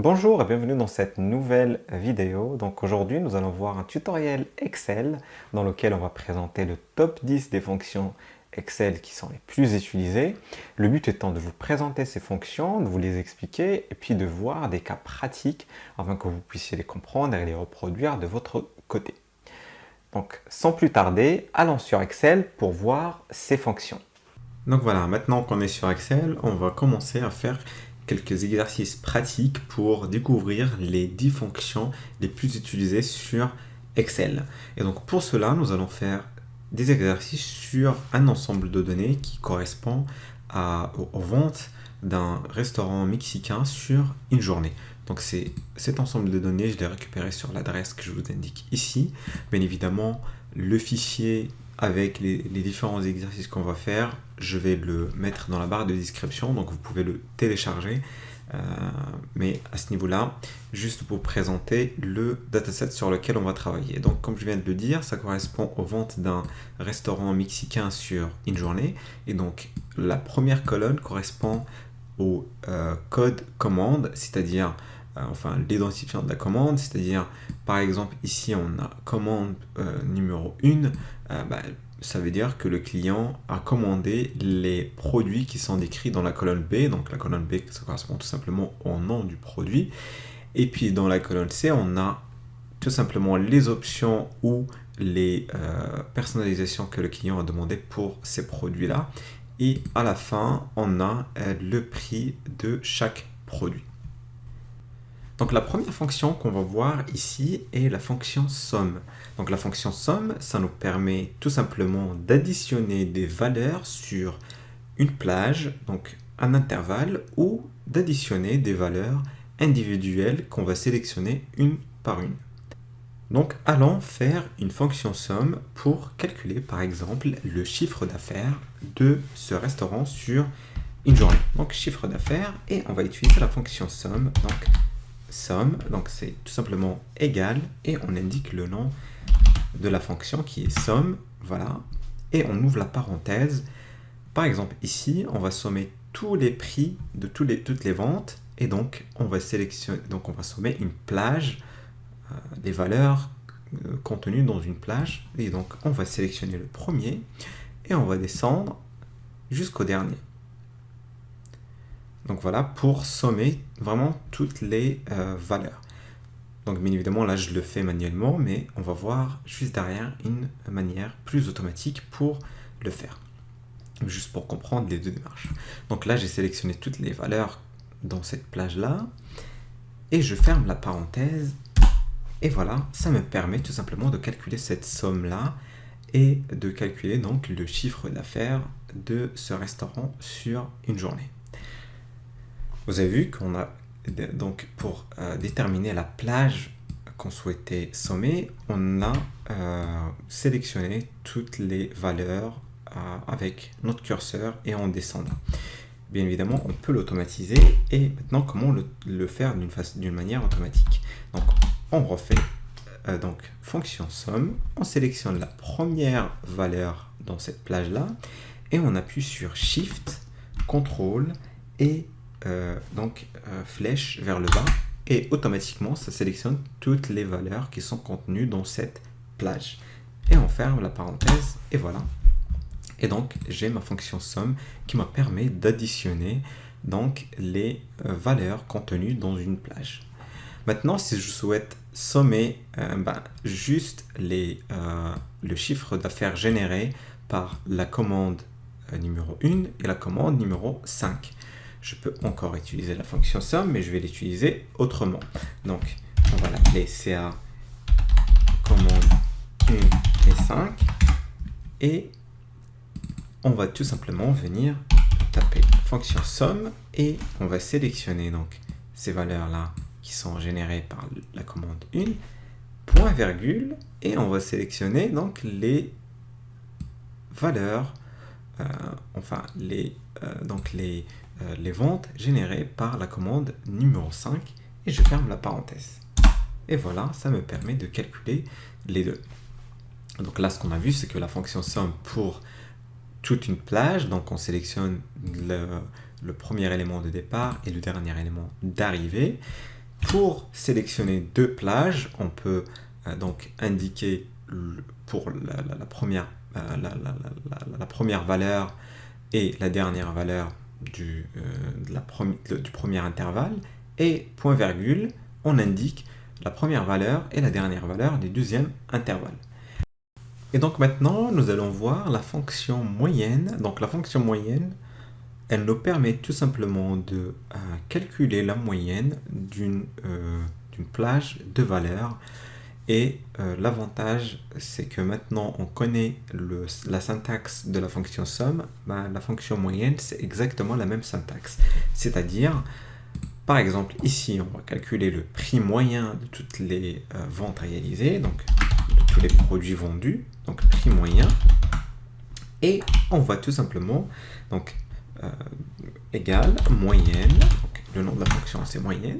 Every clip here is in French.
Bonjour et bienvenue dans cette nouvelle vidéo. Donc aujourd'hui, nous allons voir un tutoriel Excel dans lequel on va présenter le top 10 des fonctions Excel qui sont les plus utilisées. Le but étant de vous présenter ces fonctions, de vous les expliquer et puis de voir des cas pratiques afin que vous puissiez les comprendre et les reproduire de votre côté. Donc sans plus tarder, allons sur Excel pour voir ces fonctions. Donc voilà, maintenant qu'on est sur Excel, on va commencer à faire quelques exercices pratiques pour découvrir les 10 fonctions les plus utilisées sur Excel. Et donc pour cela, nous allons faire des exercices sur un ensemble de données qui correspond aux ventes d'un restaurant mexicain sur une journée. Donc cet ensemble de données, je l'ai récupéré sur l'adresse que je vous indique ici. Bien évidemment, le fichier avec les différents exercices qu'on va faire, je vais le mettre dans la barre de description, donc vous pouvez le télécharger. Mais à ce niveau-là, juste pour présenter le dataset sur lequel on va travailler. Donc comme je viens de le dire, ça correspond aux ventes d'un restaurant mexicain sur une journée. Et donc la première colonne correspond au code commande, c'est-à-dire l'identifiant de la commande, c'est-à-dire par exemple ici on a commande numéro 1, ça veut dire que le client a commandé les produits qui sont décrits dans la colonne B. Donc la colonne B, ça correspond tout simplement au nom du produit. Et puis dans la colonne C, on a tout simplement les options ou les personnalisations que le client a demandé pour ces produits-là. Et à la fin, on a le prix de chaque produit. Donc la première fonction qu'on va voir ici est la fonction somme. Donc la fonction somme, ça nous permet tout simplement d'additionner des valeurs sur une plage, donc un intervalle, ou d'additionner des valeurs individuelles qu'on va sélectionner une par une. Donc allons faire une fonction somme pour calculer par exemple le chiffre d'affaires de ce restaurant sur une journée. Donc chiffre d'affaires, et on va utiliser la fonction somme. Donc somme, donc c'est tout simplement égal, et on indique le nom de la fonction qui est somme, voilà, et on ouvre la parenthèse. Par exemple ici, on va sommer tous les prix de toutes les ventes, et donc on va sommer une plage, des valeurs contenues dans une plage, et donc on va sélectionner le premier, et on va descendre jusqu'au dernier. Donc voilà, pour sommer vraiment toutes les valeurs. Donc bien évidemment, là je le fais manuellement, mais on va voir juste derrière une manière plus automatique pour le faire. Juste pour comprendre les deux démarches. Donc là, j'ai sélectionné toutes les valeurs dans cette plage-là, et je ferme la parenthèse, et voilà, ça me permet tout simplement de calculer cette somme-là, et de calculer donc le chiffre d'affaires de ce restaurant sur une journée. Vous avez vu qu'on a donc pour déterminer la plage qu'on souhaitait sommer, on a sélectionné toutes les valeurs avec notre curseur et en descendant. Bien évidemment, on peut l'automatiser, et maintenant comment le faire d'une manière automatique. Donc on refait donc fonction somme, on sélectionne la première valeur dans cette plage-là, et on appuie sur Shift, CTRL et flèche vers le bas, et automatiquement ça sélectionne toutes les valeurs qui sont contenues dans cette plage, et on ferme la parenthèse, et voilà, et donc j'ai ma fonction somme qui me permet d'additionner donc les valeurs contenues dans une plage. Maintenant, si je souhaite sommer juste le chiffre d'affaires généré par la commande numéro 1 et la commande numéro 5, je peux encore utiliser la fonction somme, mais je vais l'utiliser autrement. Donc, on va l'appeler CA commande 1 et 5. Et on va tout simplement venir taper fonction somme, et on va sélectionner donc ces valeurs-là qui sont générées par la commande 1, point virgule, et on va sélectionner donc les valeurs, les ventes générées par la commande numéro 5, et je ferme la parenthèse. Et voilà, ça me permet de calculer les deux. Donc là, ce qu'on a vu, c'est que la fonction somme pour toute une plage, donc on sélectionne le premier élément de départ et le dernier élément d'arrivée, Pour sélectionner deux plages, on peut donc indiquer pour la première, la première valeur et la dernière valeur du premier intervalle, et point virgule, on indique la première valeur et la dernière valeur du deuxième intervalle. Et donc maintenant, nous allons voir la fonction moyenne. Donc la fonction moyenne, elle nous permet tout simplement de calculer la moyenne d'une plage de valeurs. Et l'avantage, c'est que maintenant on connaît la syntaxe de la fonction somme. La fonction moyenne, c'est exactement la même syntaxe. C'est-à-dire, par exemple, ici, on va calculer le prix moyen de toutes les ventes réalisées, donc de tous les produits vendus, donc prix moyen. Et on va tout simplement, donc, égale moyenne, donc le nom de la fonction c'est moyenne,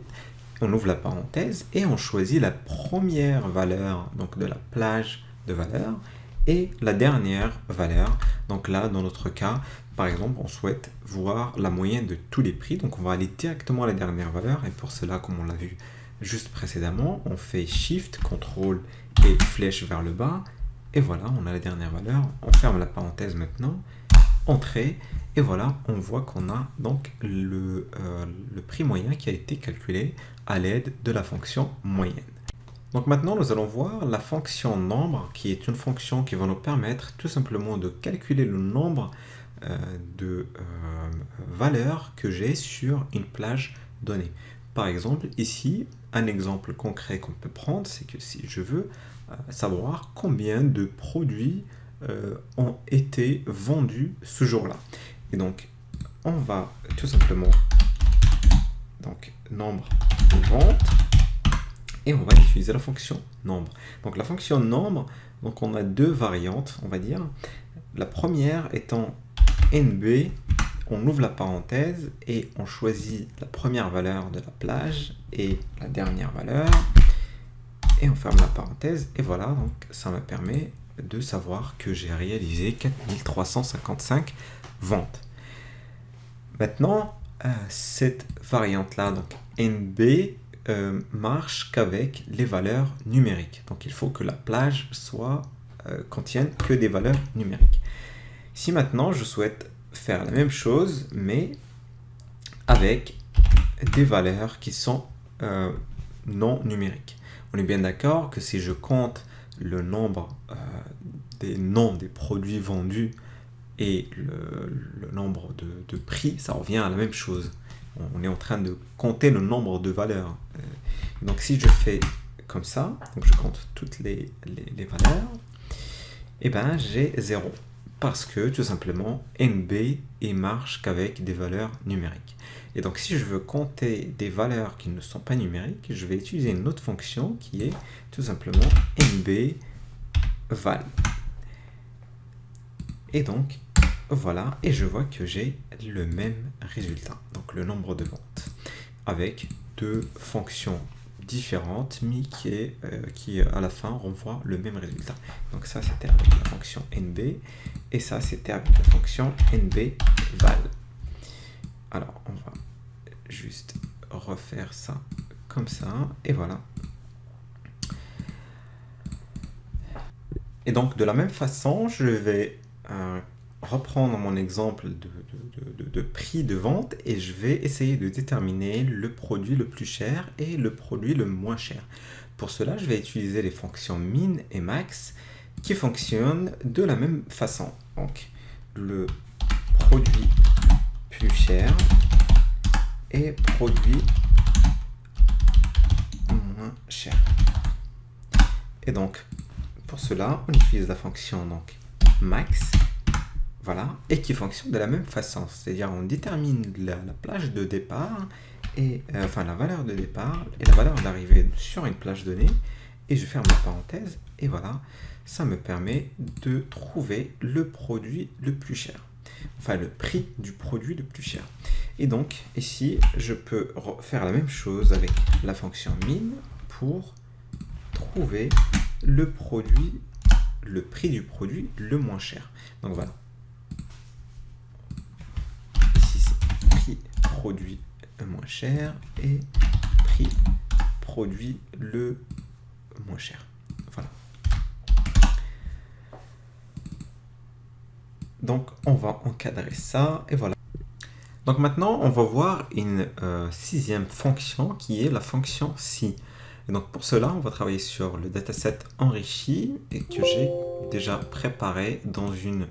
on ouvre la parenthèse et on choisit la première valeur donc de la plage de valeurs et la dernière valeur. Donc là, dans notre cas, par exemple, on souhaite voir la moyenne de tous les prix, donc on va aller directement à la dernière valeur, et pour cela, comme on l'a vu juste précédemment, on fait Shift, CTRL et flèche vers le bas, et voilà, on a la dernière valeur. On ferme la parenthèse maintenant, Entrée, et voilà, on voit qu'on a donc le prix moyen qui a été calculé à l'aide de la fonction moyenne. Donc maintenant, nous allons voir la fonction nombre, qui est une fonction qui va nous permettre tout simplement de calculer le nombre de valeurs que j'ai sur une plage donnée. Par exemple, ici, un exemple concret qu'on peut prendre, c'est que si je veux savoir combien de produits ont été vendus ce jour-là. Et donc, on va tout simplement, donc, nombre de ventes, et on va utiliser la fonction nombre. Donc, la fonction nombre, donc on a deux variantes, on va dire. La première étant NB, on ouvre la parenthèse et on choisit la première valeur de la plage et la dernière valeur, et on ferme la parenthèse, et voilà, donc ça me permet de savoir que j'ai réalisé 4355 ventes. Maintenant, cette variante-là, donc NB, marche qu'avec les valeurs numériques. Donc il faut que la plage contienne que des valeurs numériques. Si maintenant je souhaite faire la même chose, mais avec des valeurs qui sont non numériques. On est bien d'accord que si je compte le nombre des noms des produits vendus et le nombre de prix, ça revient à la même chose. On est en train de compter le nombre de valeurs. Donc si je fais comme ça, donc je compte toutes les valeurs, et ben j'ai 0. Parce que tout simplement, NB il marche qu'avec des valeurs numériques. Et donc si je veux compter des valeurs qui ne sont pas numériques, je vais utiliser une autre fonction qui est tout simplement NB val. Et donc, voilà, et je vois que j'ai le même résultat, donc le nombre de ventes, avec deux fonctions différentes, mais qui à la fin renvoient le même résultat. Donc ça, c'était avec la fonction NB, et ça, c'était avec la fonction NB val. Alors, on va juste refaire ça comme ça, et voilà. Et donc, de la même façon, je vais reprendre mon exemple de prix de vente et je vais essayer de déterminer le produit le plus cher et le produit le moins cher. Pour cela, je vais utiliser les fonctions min et max qui fonctionnent de la même façon. Donc, le produit plus cher et produit moins cher. Et donc, pour cela, on utilise la fonction donc max, voilà, et qui fonctionne de la même façon. C'est-à-dire, on détermine la plage de départ, et enfin la valeur de départ et la valeur d'arrivée sur une plage donnée, et je ferme la parenthèse, et voilà, ça me permet de trouver le produit le plus cher. Enfin, le prix du produit le plus cher. Et donc, ici, je peux faire la même chose avec la fonction min pour trouver le prix du produit le moins cher. Donc voilà. Ici, c'est prix produit moins cher et prix produit le moins cher. Voilà. Donc, on va encadrer ça, et voilà. Donc maintenant, on va voir une sixième fonction qui est la fonction si. Et donc pour cela, on va travailler sur le dataset enrichi et que j'ai déjà préparé dans une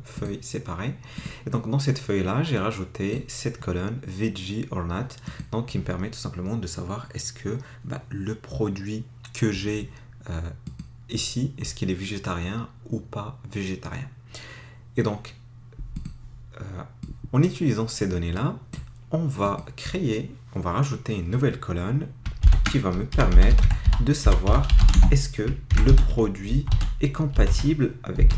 feuille séparée. Et donc dans cette feuille-là, j'ai rajouté cette colonne veggie or not, donc qui me permet tout simplement de savoir est-ce que le produit que j'ai ici, est-ce qu'il est végétarien ou pas végétarien. Et donc, en utilisant ces données-là, on va rajouter une nouvelle colonne qui va me permettre de savoir est-ce que le produit est compatible avec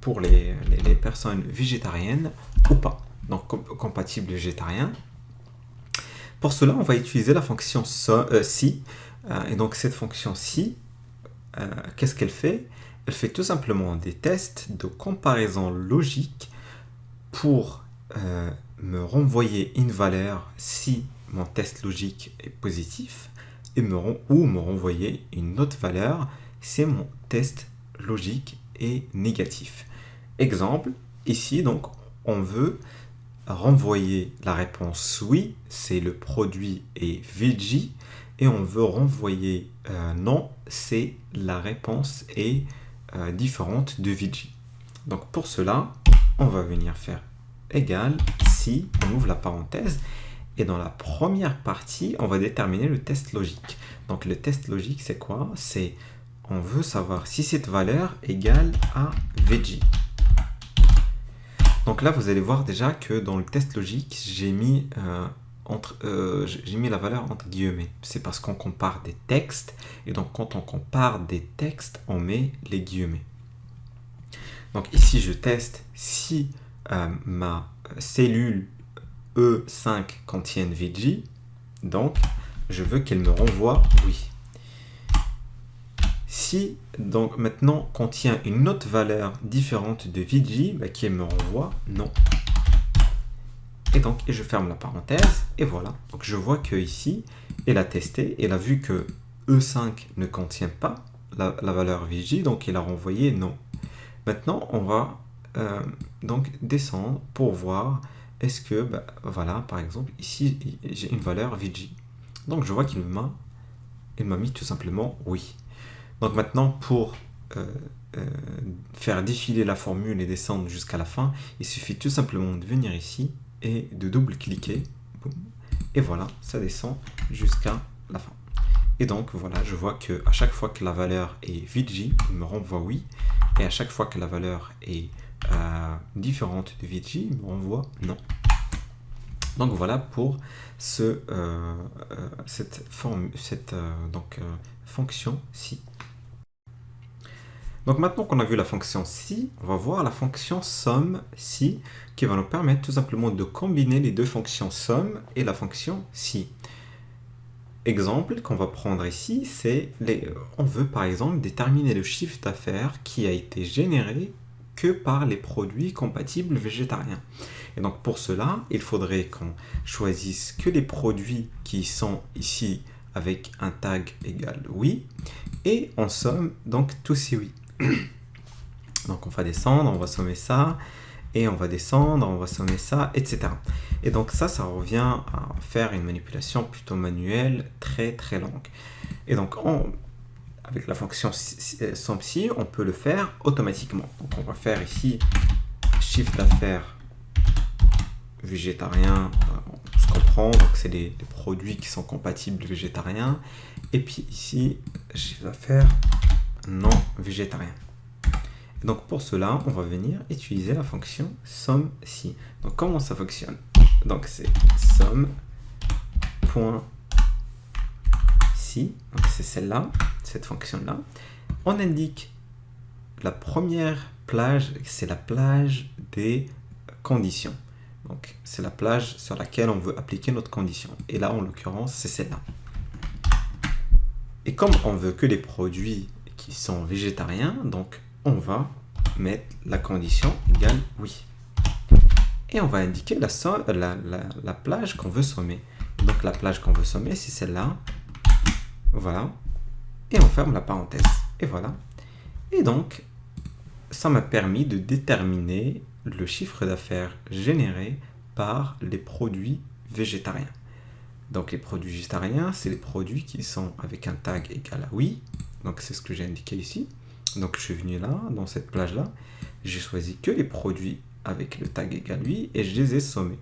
pour les personnes végétariennes ou pas. Donc, compatible végétarien. Pour cela, on va utiliser la fonction si. Et donc, cette fonction si, qu'est-ce qu'elle fait? Elle fait tout simplement des tests de comparaison logique pour me renvoyer une valeur si mon test logique est positif ou me renvoyer une autre valeur si mon test logique est négatif. Exemple, ici donc on veut renvoyer la réponse oui, c'est le produit est veggie, et on veut renvoyer non, c'est la réponse est différente de veggie. Donc pour cela, on va venir faire égal si, on ouvre la parenthèse, et dans la première partie, on va déterminer le test logique. Donc le test logique, c'est quoi? C'est, on veut savoir si cette valeur égale à veggie. Donc là, vous allez voir déjà que dans le test logique, j'ai mis la valeur entre guillemets. C'est parce qu'on compare des textes, et donc quand on compare des textes, on met les guillemets. Donc ici, je teste si ma cellule E5 contienne veggie, donc je veux qu'elle me renvoie oui. Si donc maintenant contient une autre valeur différente de veggie, qu'elle me renvoie non. Et donc je ferme la parenthèse, et voilà. Donc je vois que ici, elle a testé, elle a vu que E5 ne contient pas la valeur veggie, donc elle a renvoyé non. Maintenant, on va donc descendre pour voir est-ce que, voilà, par exemple, ici, j'ai une valeur veggie. Donc, je vois qu'il m'a mis tout simplement oui. Donc, maintenant, pour faire défiler la formule et descendre jusqu'à la fin, il suffit tout simplement de venir ici et de double-cliquer. Et voilà, ça descend jusqu'à la fin. Et donc, voilà, je vois qu'à chaque fois que la valeur est veggie, il me renvoie oui. Et à chaque fois que la valeur est différente de veggie, il me renvoie non. Donc voilà pour cette fonction si. Donc maintenant qu'on a vu la fonction si, on va voir la fonction somme si, qui va nous permettre tout simplement de combiner les deux fonctions somme et la fonction si. Exemple qu'on va prendre ici, c'est on veut par exemple déterminer le chiffre d'affaires qui a été généré que par les produits compatibles végétariens. Et donc pour cela, il faudrait qu'on choisisse que les produits qui sont ici avec un tag égal oui, et on somme donc tous ces oui. Donc on va descendre, on va sommer ça, et on va descendre, on va sommer ça, etc. Et donc ça revient à faire une manipulation plutôt manuelle, très très longue. Et donc avec la fonction somme-si, on peut le faire automatiquement. Donc on va faire ici chiffre d'affaires végétarien, on se comprend, donc c'est des produits qui sont compatibles végétariens. Et puis ici, chiffre d'affaires non végétarien. Donc pour cela, on va venir utiliser la fonction somme-si. Donc comment ça fonctionne? Donc c'est somme.si, donc c'est celle-là, cette fonction-là. On indique la première plage, c'est la plage des conditions. Donc c'est la plage sur laquelle on veut appliquer notre condition. Et là, en l'occurrence, c'est celle-là. Et comme on veut que les produits qui sont végétariens, donc on va mettre la condition égale oui. Et on va indiquer la plage qu'on veut sommer. Donc la plage qu'on veut sommer, c'est celle-là. Voilà. Et on ferme la parenthèse. Et voilà. Et donc, ça m'a permis de déterminer le chiffre d'affaires généré par les produits végétariens. Donc les produits végétariens, c'est les produits qui sont avec un tag égal à oui. Donc c'est ce que j'ai indiqué ici. Donc je suis venu là, dans cette plage-là. J'ai choisi que les produits avec le tag égal oui et je les ai sommés.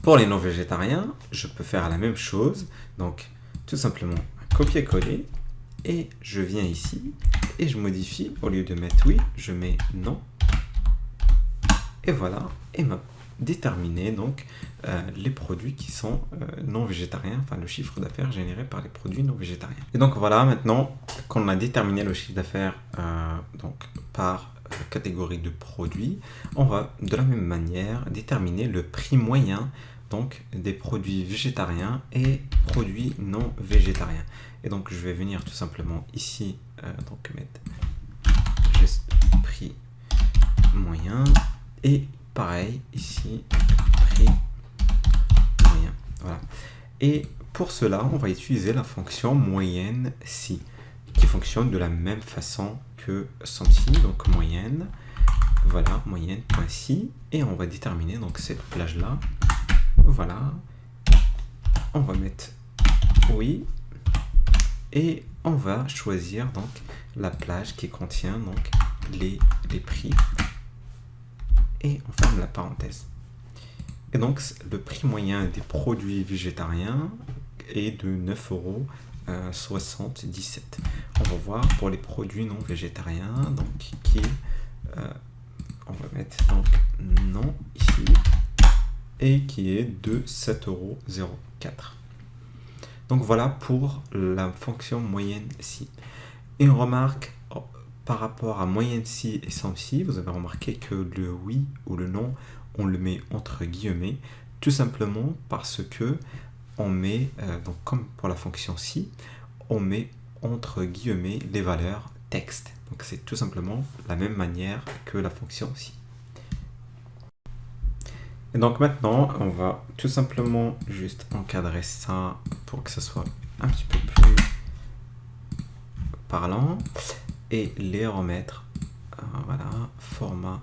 Pour les non végétariens, je peux faire la même chose. Donc tout simplement un copier-coller. Et je viens ici et je modifie. Au lieu de mettre oui, je mets non. Et voilà. Et m'a déterminé donc les produits qui sont non végétariens, enfin le chiffre d'affaires généré par les produits non végétariens. Et donc voilà, maintenant qu'on a déterminé le chiffre d'affaires donc par catégorie de produits, on va de la même manière déterminer le prix moyen donc des produits végétariens et produits non végétariens. Et donc je vais venir tout simplement ici donc mettre juste prix moyen et pareil ici prix moyen. Voilà. Et pour cela, on va utiliser la fonction moyenne si qui fonctionne de la même façon que SOMSI, donc moyenne. Voilà, moyenne.si et on va déterminer donc cette plage là. Voilà. On va mettre oui et on va choisir donc la plage qui contient donc les prix et on ferme la parenthèse. Et donc le prix moyen des produits végétariens est de 9,77 €. On va voir pour les produits non végétariens, donc qui on va mettre donc non ici et qui est de 7,04 €. Donc voilà pour la fonction moyenne si. Et on remarque par rapport à moyenne si et SOMSI, vous avez remarqué que le oui ou le non, on le met entre guillemets, tout simplement parce que on met, donc comme pour la fonction si, on met entre guillemets les valeurs texte. Donc c'est tout simplement la même manière que la fonction si. Et donc maintenant, on va tout simplement juste encadrer ça pour que ce soit un petit peu plus parlant et les remettre, voilà, format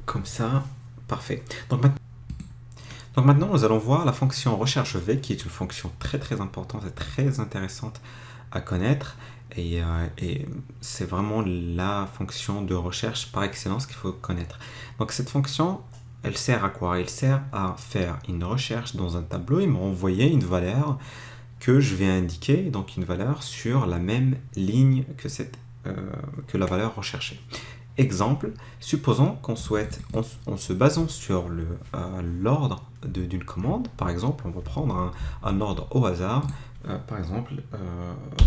comme ça, parfait. Donc maintenant, nous allons voir la fonction recherche V qui est une fonction très importante et très intéressante à connaître et c'est vraiment la fonction de recherche par excellence qu'il faut connaître. Donc cette fonction, elle sert à quoi? Elle sert à faire une recherche dans un tableau et me renvoyer une valeur que je vais indiquer, donc une valeur sur la même ligne que la valeur recherchée. Exemple, supposons qu'on souhaite, en se basant sur l'ordre d'une commande, par exemple, on va prendre un ordre au hasard, par exemple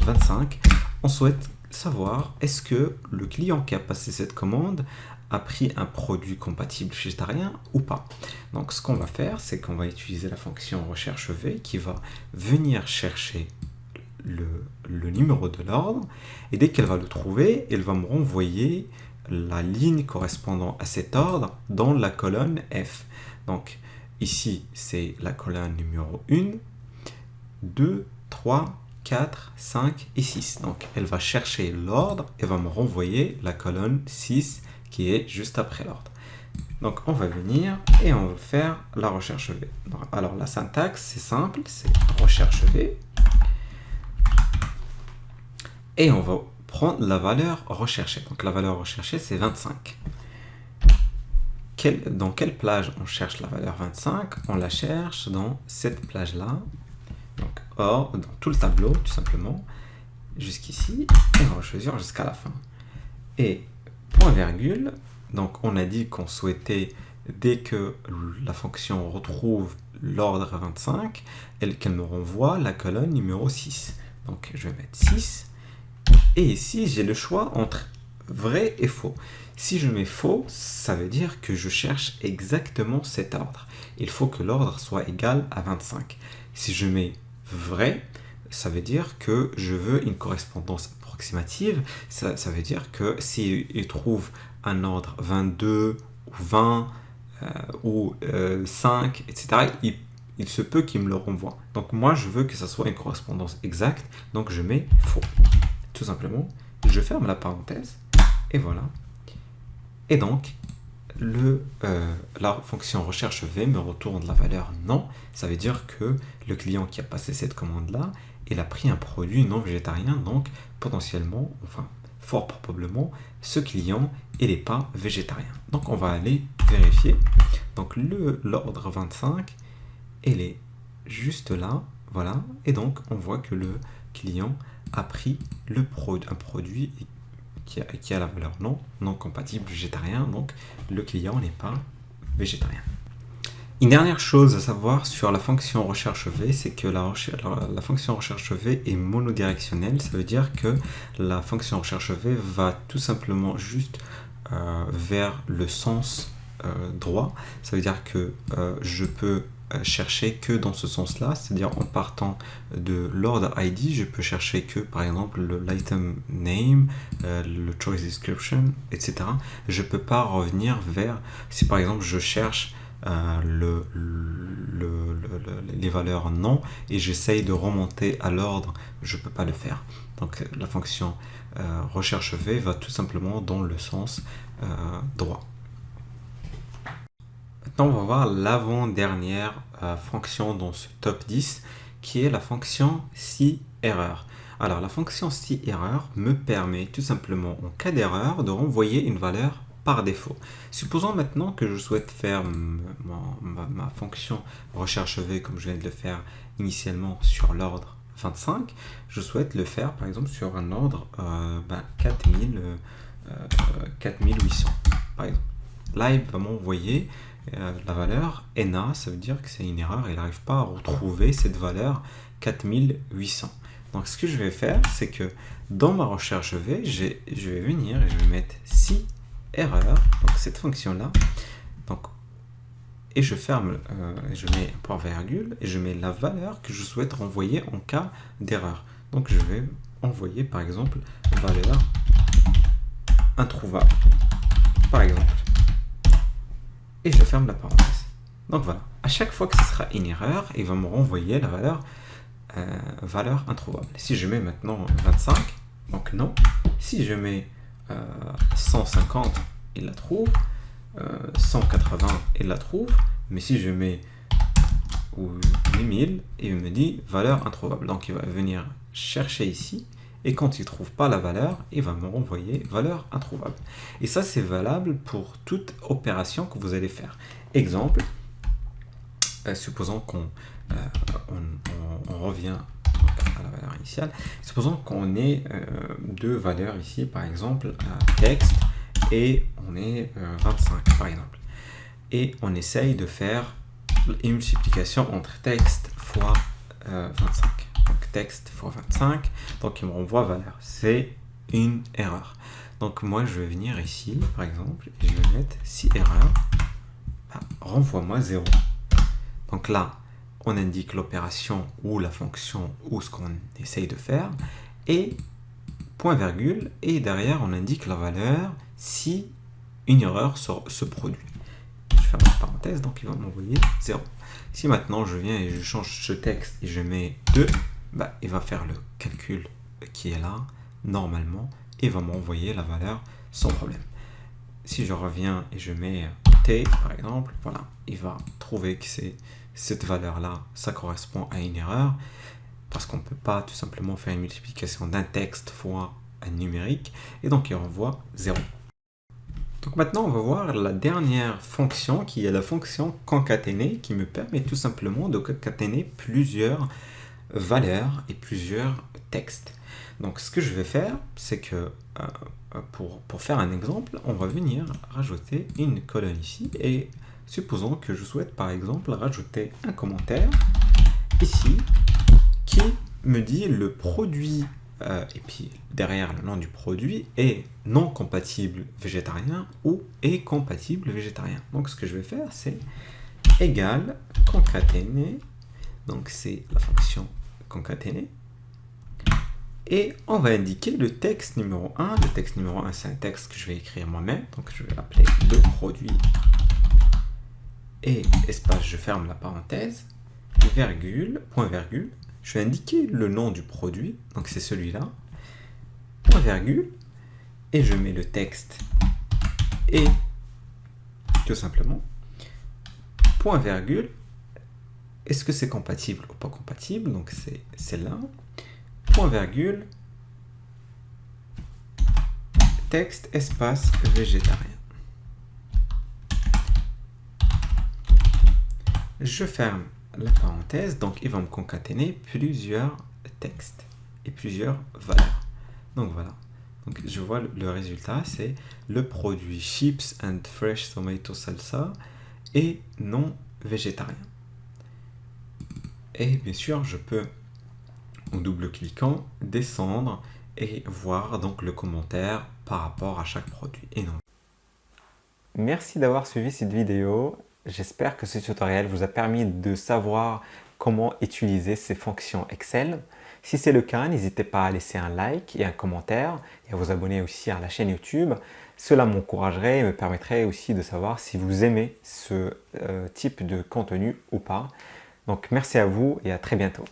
25, on souhaite savoir est-ce que le client qui a passé cette commande a pris un produit compatible végétarien ou pas. Donc ce qu'on va faire, c'est qu'on va utiliser la fonction recherche V qui va venir chercher le numéro de l'ordre et dès qu'elle va le trouver, elle va me renvoyer la ligne correspondant à cet ordre dans la colonne F. Donc ici, c'est la colonne numéro 1, 2, 3, 4, 5 et 6. Donc elle va chercher l'ordre et va me renvoyer la colonne 6 qui est juste après l'ordre. Donc on va venir et on va faire la recherche V. Alors la syntaxe, c'est simple, c'est recherche V. Et on va prendre la valeur recherchée. Donc la valeur recherchée, c'est 25. Dans quelle plage on cherche la valeur 25? On la cherche dans cette plage-là. Donc dans tout le tableau, tout simplement, jusqu'ici, et on va choisir jusqu'à la fin. Et point virgule, donc on a dit qu'on souhaitait, dès que la fonction retrouve l'ordre 25, qu'elle me renvoie la colonne numéro 6. Donc je vais mettre 6. Et ici, j'ai le choix entre vrai et faux. Si je mets faux, ça veut dire que je cherche exactement cet ordre. Il faut que l'ordre soit égal à 25. Si je mets vrai, ça veut dire que je veux une correspondance approximative. Ça veut dire que s'il trouve un ordre 22 ou 20, ou 5, etc., il se peut qu'il me le renvoie. Donc moi, je veux que ça soit une correspondance exacte, donc je mets faux. Tout simplement, je ferme la parenthèse, et voilà. Et donc, la fonction recherche V me retourne la valeur non. Ça veut dire que le client qui a passé cette commande-là, il a pris un produit non végétarien, donc potentiellement, enfin fort probablement, ce client, il n'est pas végétarien. Donc on va aller vérifier. Donc l'ordre 25, il est juste là, voilà. Et donc on voit que le client a pris un produit qui a la valeur non compatible végétarien, donc le client n'est pas végétarien. Une dernière chose à savoir sur la fonction recherche V, c'est que la fonction recherche V est monodirectionnelle. Ça veut dire que la fonction recherche V va tout simplement juste vers le sens droit. Ça veut dire que je peux chercher que dans ce sens-là, c'est-à-dire en partant de l'ordre ID, je peux chercher que par exemple l'item name, le choice description, etc. Je ne peux pas revenir vers, si par exemple je cherche les valeurs non et j'essaye de remonter à l'ordre, je ne peux pas le faire. Donc la fonction recherche V va tout simplement dans le sens droit. Maintenant, on va voir l'avant-dernière fonction dans ce top 10 qui est la fonction si-erreur. Alors, la fonction si-erreur me permet tout simplement, en cas d'erreur, de renvoyer une valeur par défaut. Supposons maintenant que je souhaite faire ma fonction recherche V comme je viens de le faire initialement sur l'ordre 25. Je souhaite le faire par exemple sur un ordre 4800 par exemple. Là, il va m'envoyer la valeur NA, ça veut dire que c'est une erreur, il n'arrive pas à retrouver cette valeur 4800. Donc ce que je vais faire, c'est que dans ma recherche V, je vais venir et je vais mettre si erreur, donc cette fonction-là, et je ferme, je mets un point virgule, et je mets la valeur que je souhaite renvoyer en cas d'erreur. Donc je vais envoyer par exemple valeur introuvable, par exemple. Et je ferme la parenthèse. Donc voilà, à chaque fois que ce sera une erreur, il va me renvoyer la valeur introuvable. Si je mets maintenant 25, donc non. Si je mets 150, il la trouve. 180, il la trouve. Mais si je mets 8000, il me dit valeur introuvable. Donc il va venir chercher ici. Et quand il ne trouve pas la valeur, il va me renvoyer valeur introuvable. Et ça, c'est valable pour toute opération que vous allez faire. Exemple, supposons qu'on revient à la valeur initiale. Supposons qu'on ait deux valeurs ici, par exemple, texte, et on est 25, par exemple. Et on essaye de faire une multiplication entre texte fois 25. Donc texte fois 25, donc il me renvoie valeur. C'est une erreur. Donc moi je vais venir ici, par exemple, et je vais mettre si erreur, renvoie-moi 0. Donc là, on indique l'opération ou la fonction ou ce qu'on essaye de faire, et point virgule, et derrière on indique la valeur si une erreur se produit. Je ferme la parenthèse, donc il va m'envoyer 0. Si maintenant je viens et je change ce texte et je mets 2, il va faire le calcul qui est là, normalement, et va m'envoyer la valeur sans problème. Si je reviens et je mets T, par exemple, voilà, il va trouver que c'est cette valeur-là, ça correspond à une erreur, parce qu'on ne peut pas tout simplement faire une multiplication d'un texte fois un numérique, et donc il renvoie 0. Donc maintenant, on va voir la dernière fonction, qui est la fonction concaténer, qui me permet tout simplement de concaténer plusieurs valeurs et plusieurs textes. Donc ce que je vais faire, c'est que pour faire un exemple, on va venir rajouter une colonne ici, et supposons que je souhaite par exemple rajouter un commentaire ici qui me dit le produit, et puis derrière le nom du produit, est non compatible végétarien ou est compatible végétarien. Donc ce que je vais faire, c'est égal concaténer, donc c'est la fonction concaténer, et on va indiquer le texte numéro 1. Le texte numéro 1, c'est un texte que je vais écrire moi-même, donc je vais appeler le produit et espace, je ferme la parenthèse, virgule, point virgule, je vais indiquer le nom du produit, donc c'est celui-là, point virgule, et je mets le texte et tout simplement, point virgule, est-ce que c'est compatible ou pas compatible, donc c'est celle-là, point virgule, texte, espace, végétarien. Je ferme la parenthèse, donc il va me concaténer plusieurs textes et plusieurs valeurs. Donc voilà. Donc je vois le résultat, c'est le produit Chips and Fresh Tomato Salsa et non végétarien. Et bien sûr, je peux, en double-cliquant, descendre et voir donc le commentaire par rapport à chaque produit. Et non. Merci d'avoir suivi cette vidéo. J'espère que ce tutoriel vous a permis de savoir comment utiliser ces fonctions Excel. Si c'est le cas, n'hésitez pas à laisser un like et un commentaire et à vous abonner aussi à la chaîne YouTube. Cela m'encouragerait et me permettrait aussi de savoir si vous aimez ce type de contenu ou pas. Donc merci à vous et à très bientôt.